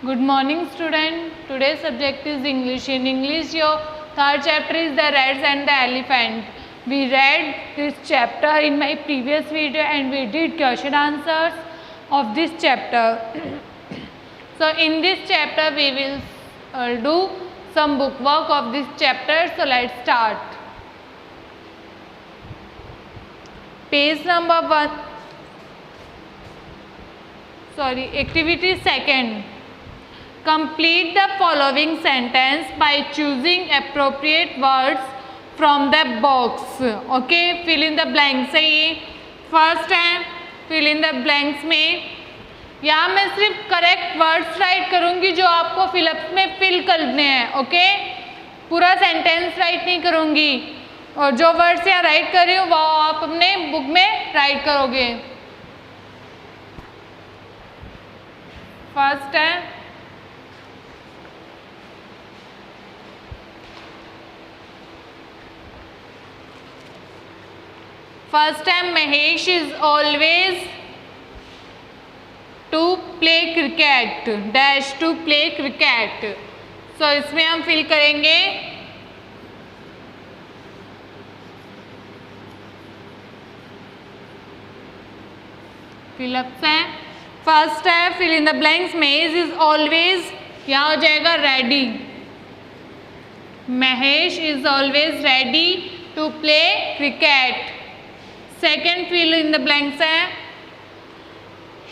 Good morning, student. Today's subject is English. In English, your third chapter is the rats and the elephant. We read this chapter in my previous video and we did question answers of this chapter. So in this chapter, we will do some book work of this chapter. So let's start. Page number 1. Activity 2nd. Complete the following sentence by choosing appropriate words from the box. Okay, fill in the blanks है ये. First है fill in the blanks में. यहाँ मैं सिर्फ correct words right करूँगी जो आपको फिलअप में फिल करने हैं. ओके, पूरा सेंटेंस राइट नहीं करूँगी और जो वर्ड्स यहाँ राइट कर रही हूँ वो आप अपने बुक में राइट करोगे. फर्स्ट है First time Mahesh is always to play cricket dash to play cricket. So इसमें हम फिल करेंगे फिलअप्स हैं. फर्स्ट है fill in the blanks. Mahesh is always, यहाँ हो जाएगा ready. Mahesh is always ready to play cricket. Second fill in the blanks है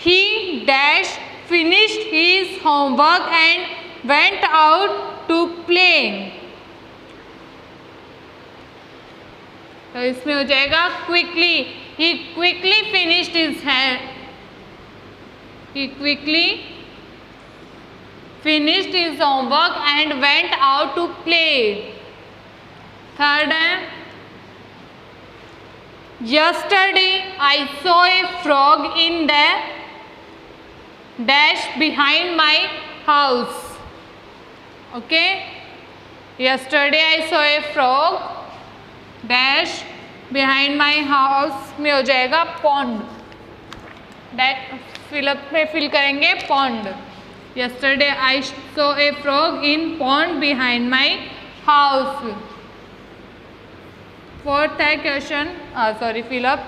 he dash finished his homework and went out to play. तो इसमें हो जाएगा quickly. He quickly finished his He quickly finished his homework and went out to play. Third है yesterday I saw a frog in the dash behind my house. Okay, yesterday I saw a frog dash behind my house में हो जाएगा pond. Fill up में fill करेंगे pond. Yesterday I saw a frog in pond behind my house. Fourth है question fill up.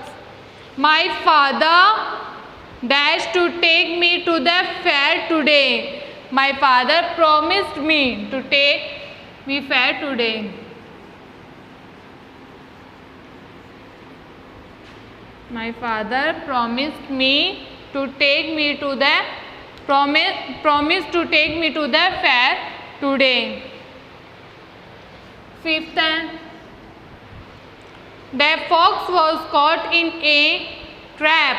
My father dashed to take me to the fair today. My father promised me to take me fair today. My father promised me to take me to the promise to take me to the fair today. Fifth है the fox was caught in a trap.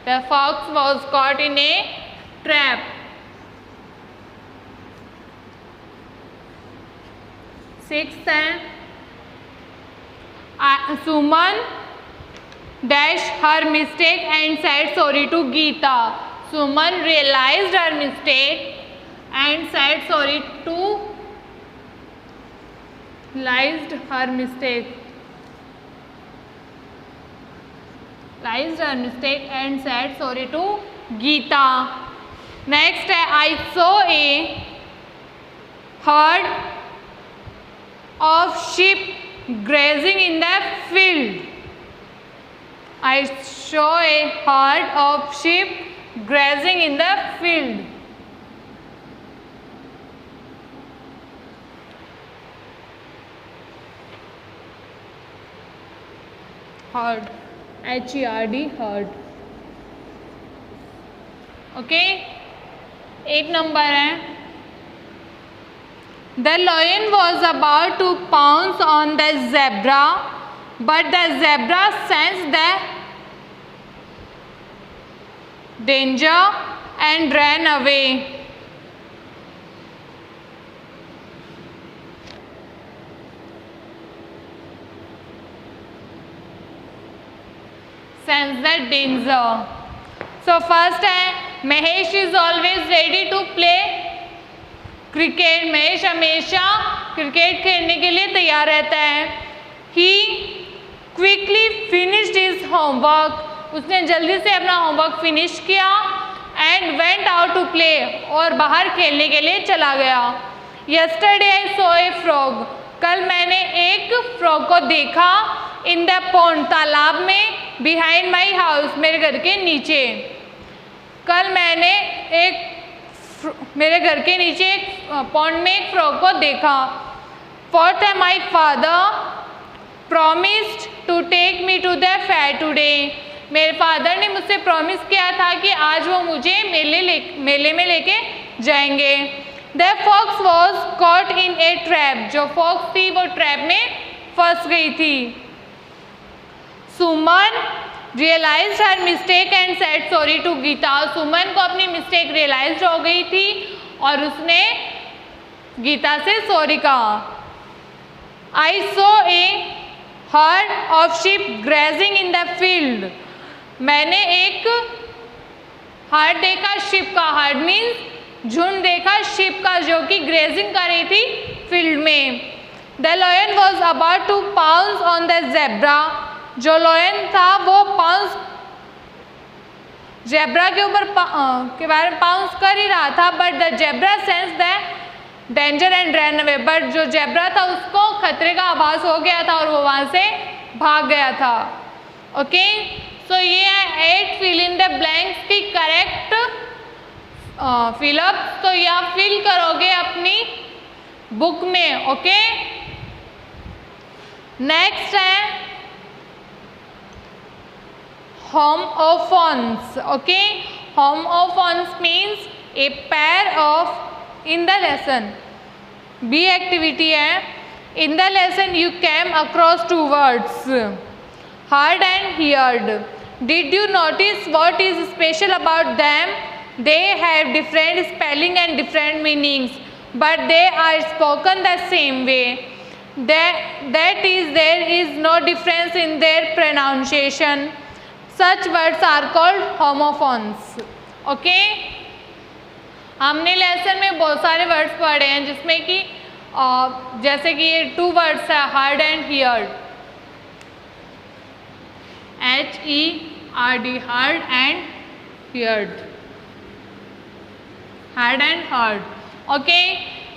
The fox was caught in a trap. Sixth है Suman dash her mistake and said sorry to Geeta. Suman realized her mistake and said sorry to realized her mistake and said sorry to Geeta. Next है I saw a herd of sheep grazing in the field. I saw a herd of sheep grazing in the field. Herd, H-E-R-D, herd. Okay. 8 number है The lion was about to pounce on the zebra, but the zebra sensed the danger and ran away. Sense the danger. So first है Mahesh is always ready to play cricket. Mahesh हमेशा cricket खेलने के लिए तैयार रहता है. He quickly finished his homework. उसने जल्दी से अपना होमवर्क फिनिश किया and went out to play, और बाहर खेलने के लिए चला गया। Yesterday I saw a frog, कल मैंने एक फ्रॉग को देखा। इन द पॉन्ड, तालाब में। बिहाइंड माई हाउस, मेरे घर के नीचे। कल मैंने मेरे घर के नीचे एक पॉन्ड में एक फ्रॉग को देखा। फोर्थ है, my father promised to take me to the fair today, मेरे फादर ने मुझसे प्रॉमिस किया था कि आज वो मुझे मेले में लेके जाएंगे। The fox was caught in a trap, जो फॉक्स थी वो ट्रैप में फंस गई थी। Suman realise her mistake and said sorry to Geeta, Suman को अपनी मिस्टेक रियलाइज हो गई थी और उसने गीता से सॉरी कहा। I saw a herd of sheep grazing in the field, मैंने एक हर्ड देखा, शिप का, हर्ड मीन्स झुंड देखा, शिप का, जो कि ग्रेजिंग कर रही थी फील्ड में। The lion was about to pounce on the zebra, जो लॉयन था वो पाउंस जेब्रा के ऊपर के बारे में पाउंस कर ही रहा था। But the zebra sense the danger and run away, but जो जेब्रा था उसको खतरे का आभास हो गया था और वो वहाँ से भाग गया था। ओके, सो ये है 8 फिल इन द ब्लैंक्स की करेक्ट फिलअप, तो ये आप फिल करोगे अपनी बुक में। ओके, नेक्स्ट है homophones. Okay, homophones means a pair of, in the lesson B activity है, in the lesson you came across 2 words heard and heard. Did you notice what is special about them? They have different spelling and different meanings, but they are spoken the same way. That is, there is no difference in their pronunciation. Such words are called homophones. Okay, हमने lesson में बहुत सारे words पढ़े हैं जिसमें कि जैसे कि ये 2 वर्ड्स है, heard and heard, HERD, heard and heard, heard and heard. Okay,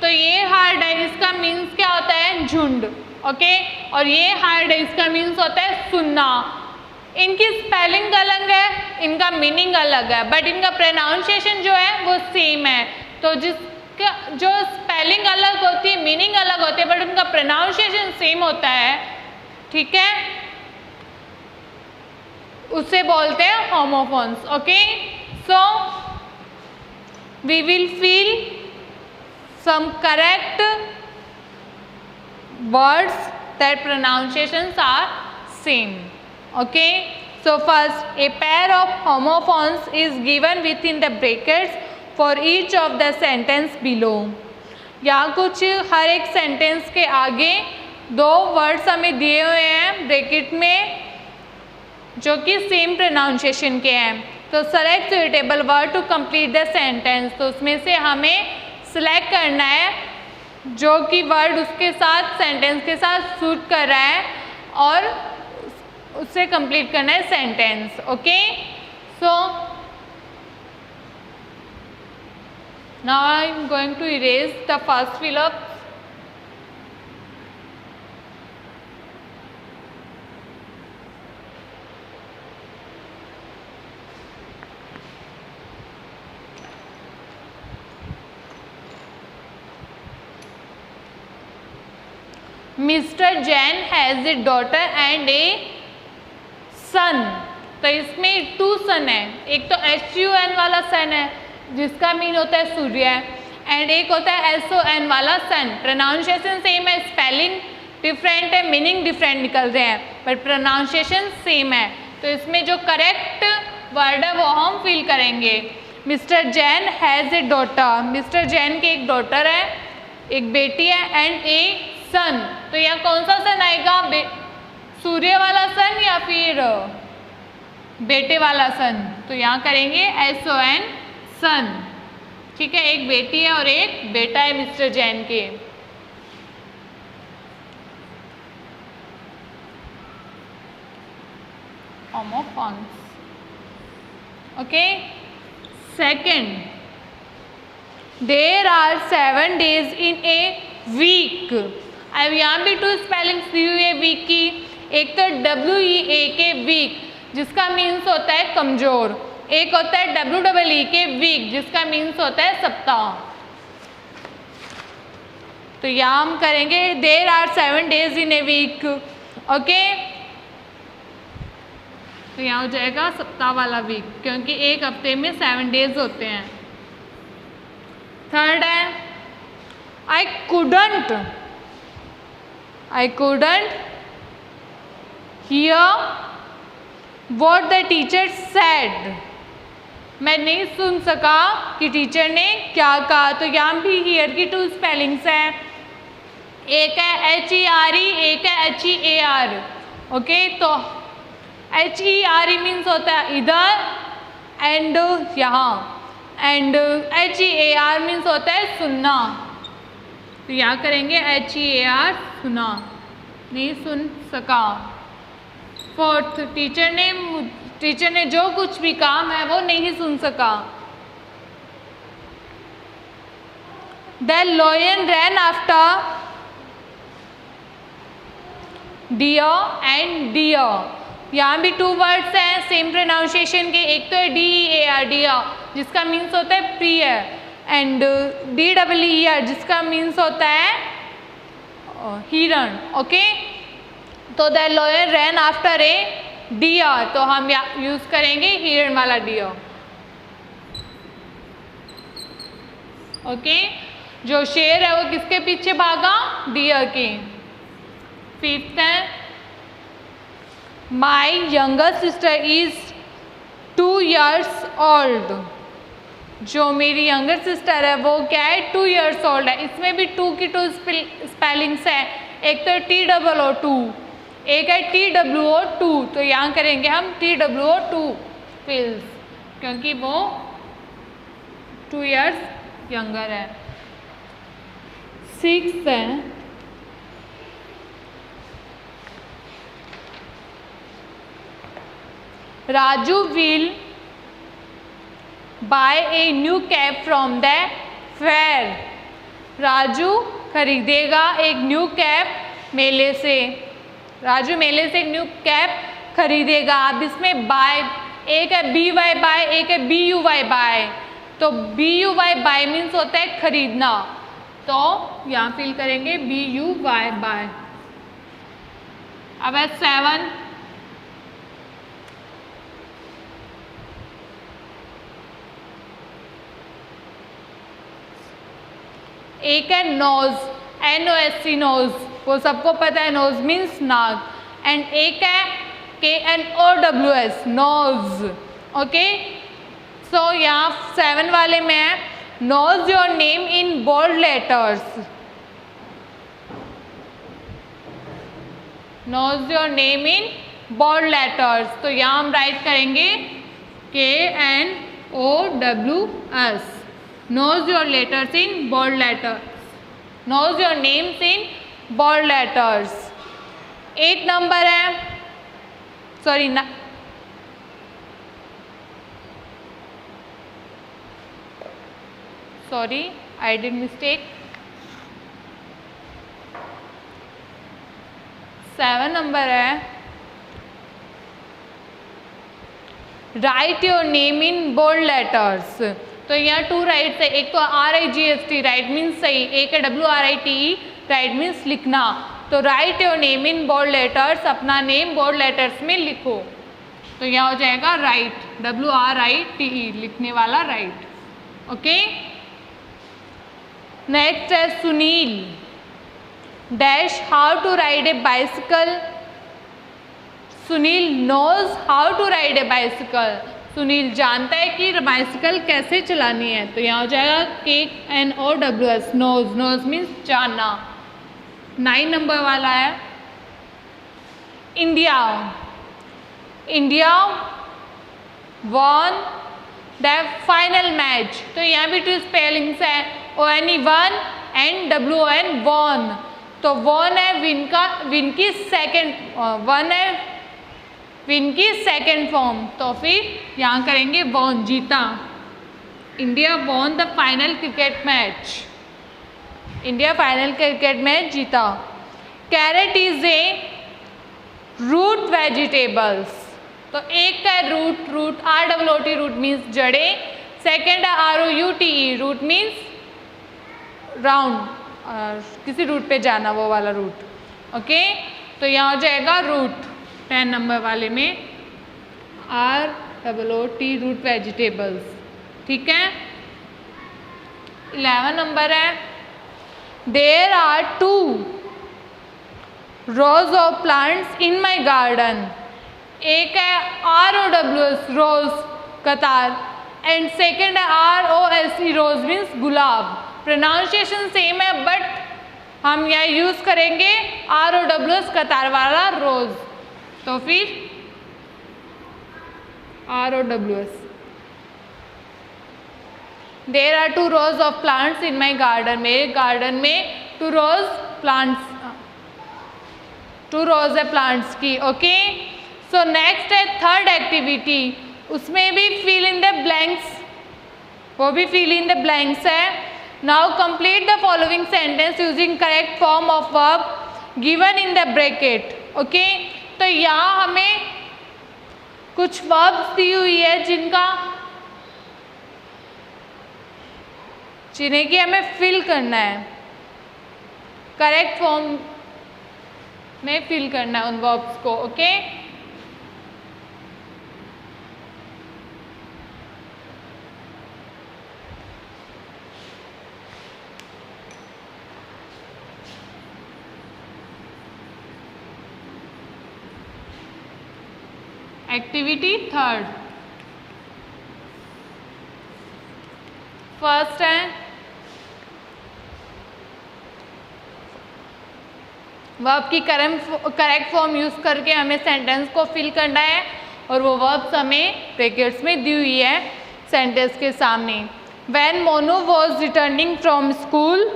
तो ये हर्ड है, इसका मीन्स क्या होता है? झुंड। ओके, और ये हर्ड है, इसका मीन्स होता है सुनना। इनकी स्पेलिंग अलग है, इनका मीनिंग अलग है, बट इनका प्रोनाउंसिएशन जो है वो सेम है। तो जिसका जो स्पेलिंग अलग होती है, मीनिंग अलग होती है, बट उनका प्रोनाउंसिएशन सेम होता है, ठीक है, उसे बोलते हैं homophones. Okay, so we will fill some correct words that pronunciations are same. Okay, so first, a pair of homophones is given within the brackets for each of the sentence below. यहाँ कुछ हर एक sentence के आगे 2 words हमें दिए हुए हैं bracket में, जो कि सेम प्रोनाउंसिएशन के हैं। तो select suitable word to complete the sentence, तो उसमें से हमें सिलेक्ट करना है जो कि वर्ड उसके साथ, सेंटेंस के साथ सूट कर रहा है और उससे कंप्लीट करना है sentence. Okay, so now I am going to erase the first fill up. Mr Jain has a daughter and a son, तो इसमें 2 सन है, एक तो SUN वाला सन है जिसका मीन होता है सूर्य, एंड एक होता है SON वाला सन। प्रोनाउंसिएशन सेम है, स्पेलिंग डिफरेंट है, मीनिंग डिफरेंट निकल रहे हैं, बट प्रोनाउंसिएशन सेम है। तो इसमें जो करेक्ट वर्ड है वो हम फिल करेंगे। Mister Jain has a daughter, mister Jain की एक डॉटर है, एक बेटी है, एंड ए सन, तो यहाँ कौन सा सन आएगा? सूर्य वाला सन या फिर बेटे वाला सन? तो यहाँ करेंगे SON सन, ठीक है, एक बेटी है और एक बेटा है मिस्टर जैन के। Homophones. Okay, second, there are 7 days in a week. अब यहाँ भी 2 स्पेलिंग्स दी हुई है वीक की। एक तो WEAK वीक जिसका मीन्स होता है कमजोर, एक होता है WEEK वीक जिसका मीन्स होता है सप्ताह। तो यहाँ हम करेंगे there are 7 days in a week. Okay, तो यहाँ हो जाएगा सप्ताह वाला वीक क्योंकि एक हफ्ते में 7 days होते हैं। थर्ड है I couldn't hear what the teacher said। मैं नहीं सुन सका कि टीचर ने क्या कहा। तो यहाँ भी हियर की 2 स्पेलिंग्स हैं, एक है HERE, एक है HEAR। ओके, तो HERE मीन्स होता है इधर एंड यहाँ, एंड HEAR मीन्स होता है सुनना। तो यहाँ करेंगे HEAR सुना, नहीं सुन सका। फोर्थ, टीचर ने जो कुछ भी काम है वो नहीं सुन सका। The lion ran after deer and deer। यहाँ भी 2 वर्ड्स हैं सेम प्रोनाउंसिएशन के, एक तो है DEAR डियर जिसका मीन्स होता है प्रिय, एंड DEER जिसका मीन्स होता है हिरण। ओके, तो the lion ran after a deer, तो हम यूज करेंगे हिरण वाला डियर। ओके, जो शेर है वो किसके पीछे भागा? डियर के। फिफ्थ है my younger sister is 2 years old। जो मेरी यंगर सिस्टर है वो क्या है? 2 years old है। इसमें भी 2 की 2 स्पेलिंग्स है, एक तो TOO2, एक है TWO2। तो यहाँ करेंगे हम TWO2 फिल्स क्योंकि वो 2 years यंगर है। 6 है Raju will buy a new cap from the fair। Raju खरीदेगा एक न्यू कैप मेले से। राजू मेले से एक न्यू कैप खरीदेगा। अब इसमें बाय, एक है BY बाय, एक है BUY बाय। तो BUY बाय मीन्स होता है खरीदना, तो यहाँ फिल करेंगे BUY बाय। अब है 7, एक है नोज, NOSE नोज, वो सबको पता है नोज मीन्स नाक, एंड एक है KNOWS नोज। ओके, सो यहाँ 7 वाले में है knows your name in bold letters. Knows your name in bold letters, तो यहाँ हम राइट करेंगे KNOWS knows your letters in bold letters, knows your names in bold letters। 8 number है, sorry I did mistake। 7 number है write your name in bold letters. तो यहाँ 2 rights है, एक तो RIGST राइट मीन्स सही, एक है WRITE राइट मीन्स लिखना। तो write your name in bold letters, अपना नेम बोल्ड लेटर्स में लिखो। तो यहाँ हो जाएगा राइट, WRITE लिखने वाला राइट। ओके, नेक्स्ट है Sunil dash how to ride a bicycle. Sunil knows how to ride a bicycle, Sunil जानता है कि बाइसिकल कैसे चलानी है। तो यहाँ हो जाएगा KNOWS नोज, नोज मीन्स जानना। 9 नंबर वाला है India, India won the final match. तो यहाँ भी 2 स्पेलिंग्स है, ONE1 एंड WON वॉन। तो वॉन है विन का, विन की सेकेंड, वन है विन की सेकेंड फॉर्म, तो फिर यहाँ करेंगे वॉन जीता। India won the final cricket match, India final cricket match जीता। Carrot is a root vegetables, तो एक का root, root ROOT root means जड़े, second ROUTE route means round, किसी रूट पे जाना, वो वाला रूट, ओके। तो यहाँ हो जाएगा रूट 10 नंबर वाले में ROOT रूट वेजिटेबल्स, ठीक है। 11 नंबर है, there are 2 rows of plants in my garden, एक है ROWS रोज कतार, एंड सेकेंड है ROSE रोज मीन्स गुलाब। प्रोनाउंसिएशन सेम है बट हम यहाँ यूज करेंगे ROWS कतार वाला रोज, तो फिर ROWS। There are 2 rows of plants in my garden, मेरे गार्डन में 2 rows plants, 2 rows है प्लांट्स की, ओके। सो नेक्स्ट है थर्ड एक्टिविटी, उसमें भी फिल इन द ब्लैंक्स, वो भी फिल इन द ब्लैंक्स है। Now complete the following sentence using correct form of verb given in the bracket, okay. तो यहाँ हमें कुछ वर्ब्स दी हुई है जिन्हें कि हमें फिल करना है, करेक्ट फॉर्म में फिल करना है उन वर्ब्स को, ओके। एक्टिविटी थर्ड, फर्स्ट है वर्ब की करेक्ट फॉर्म यूज करके हमें सेंटेंस को फिल करना है, और वो वर्ब्स हमें ब्रैकेट्स में दी हुई है सेंटेंस के सामने। When Monu was returning from school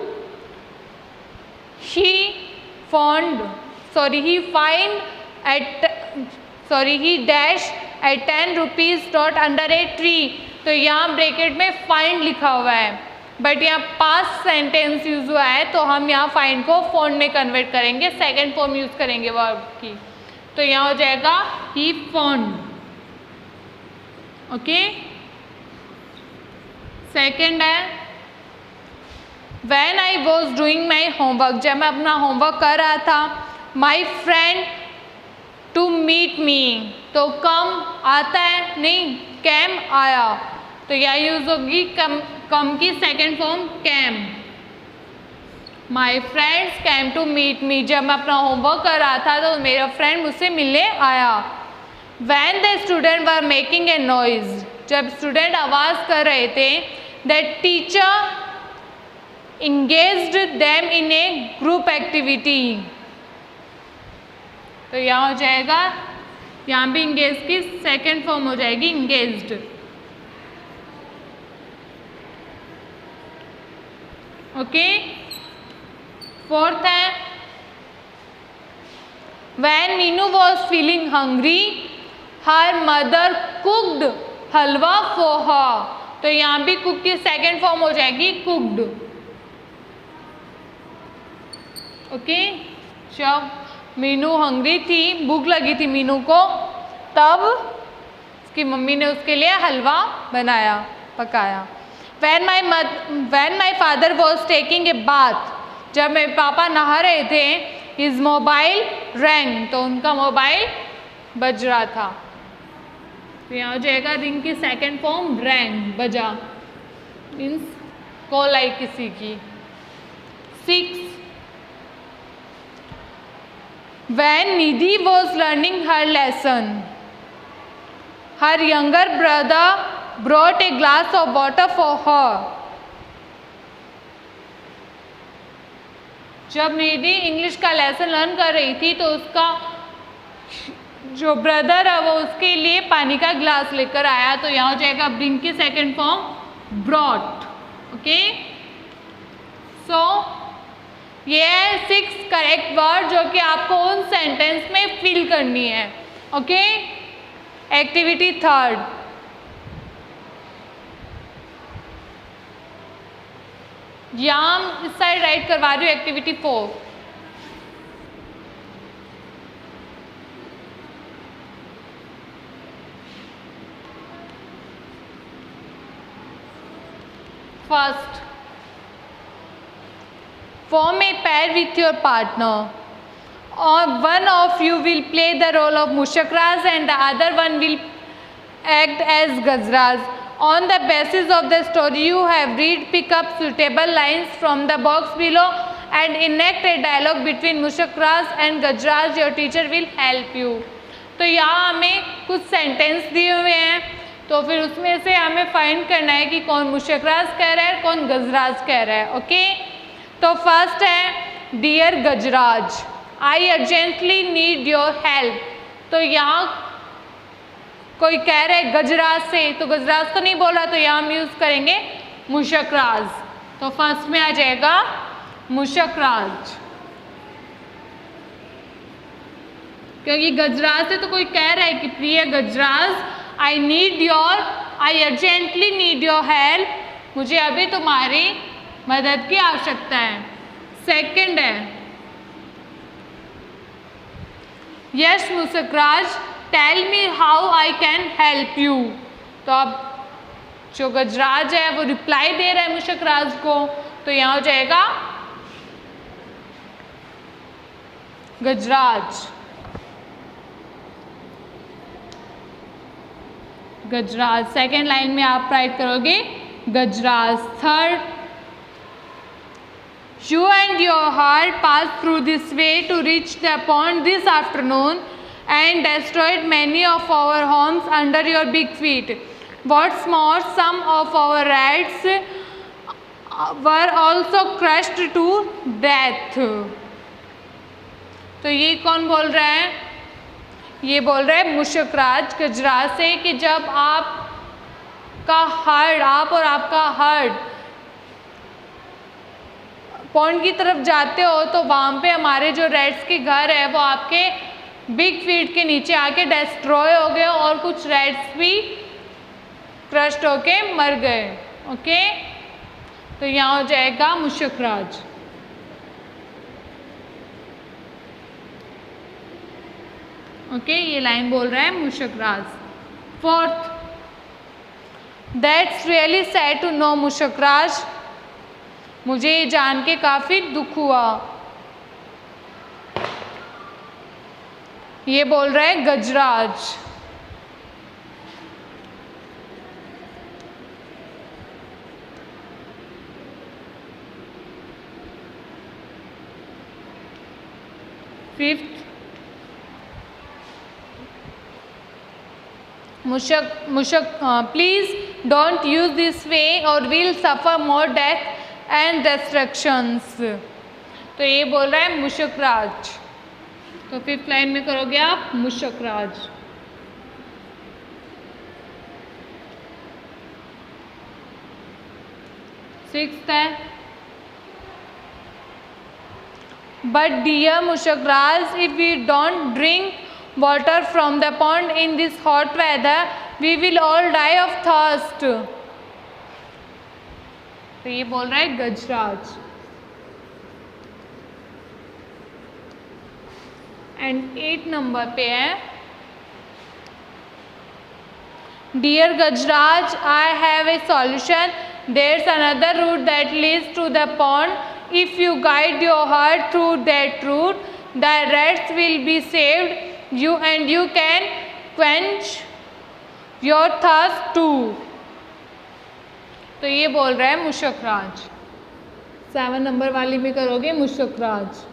he dashed at 10 rupees dot under a tree, तो यहाँ ब्रैकेट में फाइंड लिखा हुआ है बट यहाँ पास्ट सेंटेंस यूज हुआ है, तो हम यहाँ फाइंड को फाउंड में कन्वर्ट करेंगे, सेकंड फॉर्म यूज करेंगे वर्ब की, तो यहाँ हो जाएगा ही फाउंड, ओके। सेकंड है when I was doing my homework, जब मैं अपना होमवर्क कर रहा था, my friend to meet me, तो कम आता है नहीं, कैम आया, तो यहाँ यूज होगी कम की second form came. My friends came to meet me, जब मैं अपना होमवर्क कर रहा था तो मेरा फ्रेंड मुझसे मिलने आया। When the student were making a noise, जब स्टूडेंट आवाज कर रहे थे, that teacher engaged them in A group activity, तो यहाँ हो जाएगा, यहाँ भी इंगेज की सेकेंड फॉर्म हो जाएगी इंगेज्ड, ओके। फोर्थ है when Meenu was feeling hungry her mother cooked halwa for her, तो यहाँ भी कुक की सेकेंड फॉर्म हो जाएगी कुक्ड, ओके। जब मीनू हंग्री थी, भूख लगी थी मीनू को, तब उसकी मम्मी ने उसके लिए हलवा बनाया, पकाया। When my father was taking a bath, जब मेरे पापा नहा रहे थे, his mobile rang, तो उनका मोबाइल बज रहा था, तो यहाँ हो जाएगा रिंग की सेकेंड फॉर्म रैंग, बजा मीन्स कॉल आई किसी की। 6 When Nidhi was learning her lesson, her younger brother brought a glass of water for her. जब निधि इंग्लिश का लेसन लर्न कर रही थी, तो उसका जो ब्रदर है वो उसके लिए पानी का ग्लास लेकर आया, तो यहाँ हो जाएगा ब्रिंग की सेकेंड फॉर्म ब्रॉट, ओके। सो ये है 6 करेक्ट वर्ड जो कि आपको उन सेंटेंस में फिल करनी है, ओके। एक्टिविटी थर्ड, यहाँ इस साइड राइट करवा रही हूँ activity 4। First, form a pair with your partner. Or one of you will play the role of Mushakraz and the other one will act as Gajraj. On the basis of the story you have read, pick up suitable lines from the box below and enact a dialogue between Mushakraz and Gajraj. Your teacher will help you. तो यहाँ हमें कुछ sentence दिए हुए हैं, तो फिर उसमें से हमें फाइंड करना है कि कौन मुशकराज कह रहा है, कौन गजराज कह रहा है। ओके, तो फर्स्ट है dear Gajraj, I urgently need your help. तो यहाँ कोई कह रहा है गजराज से, तो गजराज तो नहीं बोला, तो यहाँ हम यूज करेंगे मुशकराज। तो फर्स्ट में आ जाएगा मुशकराज, क्योंकि गजराज से तो कोई कह रहा है कि प्रिय Gajraj, I need your, I urgently need your help, मुझे अभी तुम्हारी मदद की आवश्यकता है। सेकंड है yes मुशकराज, tell me how I can help you. तो अब जो गजराज है वो रिप्लाई दे रहा है मुशकराज को, तो यहाँ हो जाएगा गजराज, गजराज। सेकेंड लाइन में आप राइट करोगे Gajraj. Third, you and your heart pass through this way to reach the pond this afternoon and destroyed many of our homes under your big feet. What's more, some of our rats were also crushed to death. तो ये कौन बोल रहा है? ये बोल रहा है मुशकराज गजराज से कि जब आपका हर्ड, आप और आपका हर्ड पॉन्ड की तरफ जाते हो, तो वहाँ पे हमारे जो रेड्स के घर है वो आपके बिग फीट के नीचे आके डिस्ट्रॉय हो गए और कुछ रेड्स भी क्रश्ड होके मर गए। ओके, तो यहाँ हो जाएगा मुशकराज। ओके, ये लाइन बोल रहा है Mushkraj. Fourth, that's really sad to know Mushkraj, मुझे ये जान के काफ़ी दुख हुआ। ये बोल रहा है Gajraj. Fifth, please don't use this way or we'll suffer more death and destructions. तो ये बोल रहा है मुशकराज। तो फिफ्थ लाइन में करोगे आप मुशकराज। सिक्स्थ है but dear Mushakraj, if we don't drink water from the pond in this hot weather, we will all die of thirst. तो ये बोल रहा है गजराज। एंड 8 नंबर पे है Dear Gajraj, I have a solution. There's another route that leads to the pond. If you guide your heart through that route, the rats will be saved. You can quench your thirst too. तो ये बोल रहा है मुशकराज। 7 number वाली में करोगे मुशकराज।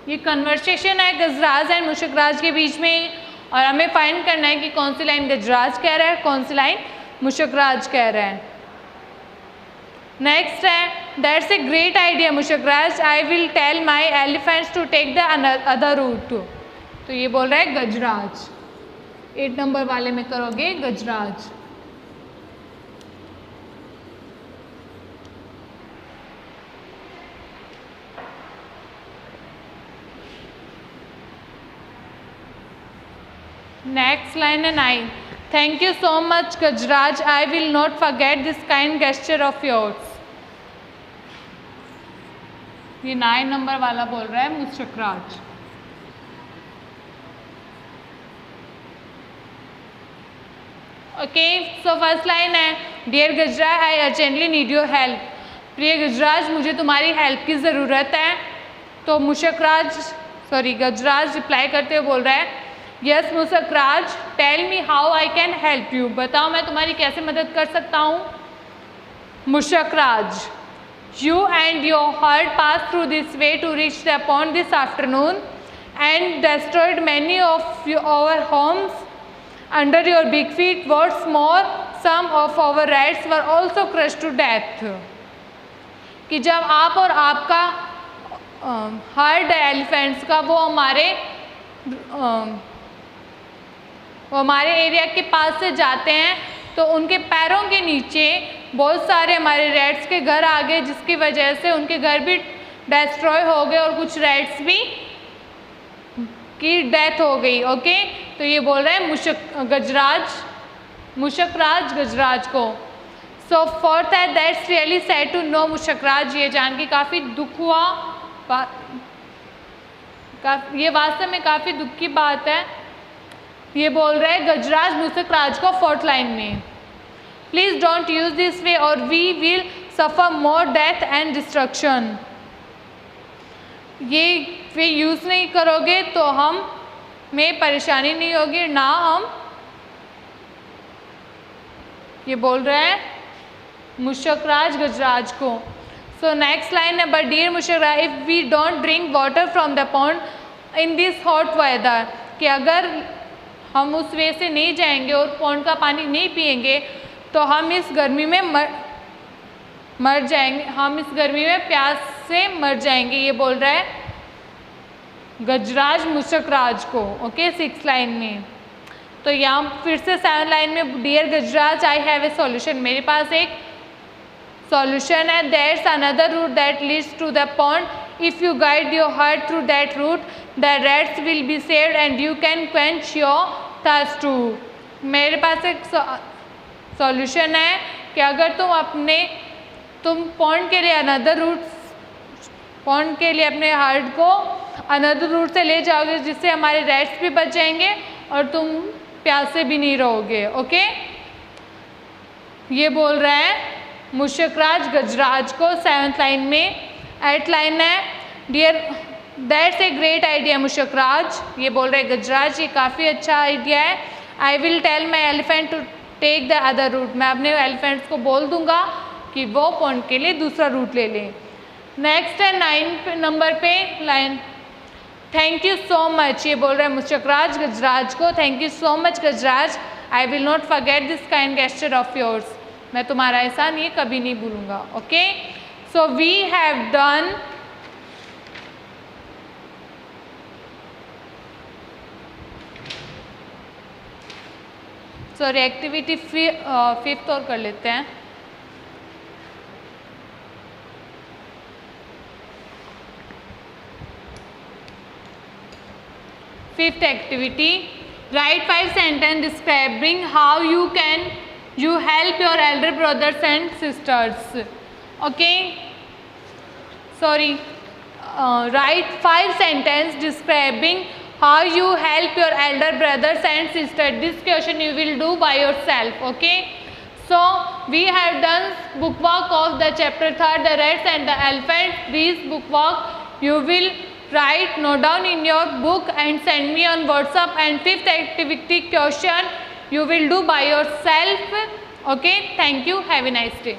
ये conversation है गजराज एंड मुशकराज के बीच में, और हमें फाइंड करना है कि कौन सी लाइन गजराज कह रहा है, कौन सी लाइन मुशकराज कह रहा है। नेक्स्ट है that's a great idea Mushkraj, I will tell my elephants to take the other route. तो ये बोल रहा है गजराज। 8 नंबर वाले में करोगे गजराज। नेक्स्ट लाइन है 9 Thank you so much, Gajraj. I will not forget this kind gesture of yours. ये 9 नंबर वाला बोल रहा है Mushakraj. Okay, so first line है, dear Gajraj I urgently need your help. प्रिय गजराज, मुझे तुम्हारी हेल्प की ज़रूरत है. तो गजराज रिप्लाई करते हुए बोल रहा है, yes मुशकराज, tell me how I can help you. बताओ मैं तुम्हारी कैसे मदद कर सकता हूँ. Mushkraj, you and your herd pass through this way to reach the pond this afternoon and destroyed many of our homes under your big feet. What's more, some of our rats were also crushed to death. कि जब आप और आपका heard elephants का वो हमारे area के पास से जाते हैं तो उनके पैरों के नीचे बहुत सारे हमारे रैट्स के घर आ गए, जिसकी वजह से उनके घर भी डिस्ट्रॉय हो गए और कुछ रैट्स भी की डेथ हो गई. ओके, तो ये बोल रहे हैं मुशकराज गजराज को. सो फोर्थ है, that's really sad to know Mushkraj. ये जान के काफ़ी दुख हुआ, ये वास्तव में काफ़ी दुख की बात है. ये बोल रहे हैं गजराज मुशकराज को फोर्थ लाइन में, please don't use this way और we will suffer more death and destruction. ये वे यूज़ नहीं करोगे तो में परेशानी नहीं होगी, ना हम. ये बोल रहे हैं मुशकराज गजराज को. सो नेक्स्ट लाइन है, but dear Mushkraj, if we don't drink water from the pond in this hot weather, कि अगर हम उस वे से नहीं जाएंगे और पॉन्ड का पानी नहीं पिएंगे तो हम इस गर्मी में मर जाएंगे, हम इस गर्मी में प्यास से मर जाएंगे. ये बोल रहा है गजराज मुशकराज को. ओके, 6 लाइन में. तो यहाँ फिर से 7 लाइन में, dear Gajraj I have a solution. मेरे पास एक सॉल्यूशन है. There's another route that leads to the pond. If you guide your heart through that route the rats will be saved and you can quench your thirst too. मेरे पास एक solution है कि अगर तुम पॉन्ड के लिए अपने हार्ट को अनदर रूट से ले जाओगे, जिससे हमारे रैट्स भी बच जाएंगे और तुम प्यासे भी नहीं रहोगे. ओके, ये बोल रहा है मुशकराज गजराज को 7th लाइन में. 8th लाइन है, dear that's a great idea Mushkraj. ये बोल रहे गजराज, ये काफ़ी अच्छा आइडिया है. I will tell my elephant to take the other route. मैं अपने एलिफेंट्स को बोल दूंगा कि वो पॉन्ड के लिए दूसरा रूट ले लें. नेक्स्ट है 9 नंबर पे line, thank you so much. ये बोल रहे हैं मुशकराज गजराज को, thank you so much Gajraj, I will not forget this kind gesture of yours. मैं तुम्हारा एहसान ये कभी नहीं भूलूंगा. Okay, so we have done sorry activity 5th और कर लेते हैं. Fifth activity, write 5 sentences describing how you help your elder brothers and sisters. Okay, write 5 sentences describing how you help your elder brothers and sisters. This question you will do by yourself. Okay, so we have done bookwork of the chapter 3rd, the rats and the elephant. These bookwork you will write, note down in your book and send me on WhatsApp. And 5th activity question you will do by yourself. Okay, thank you, have a nice day.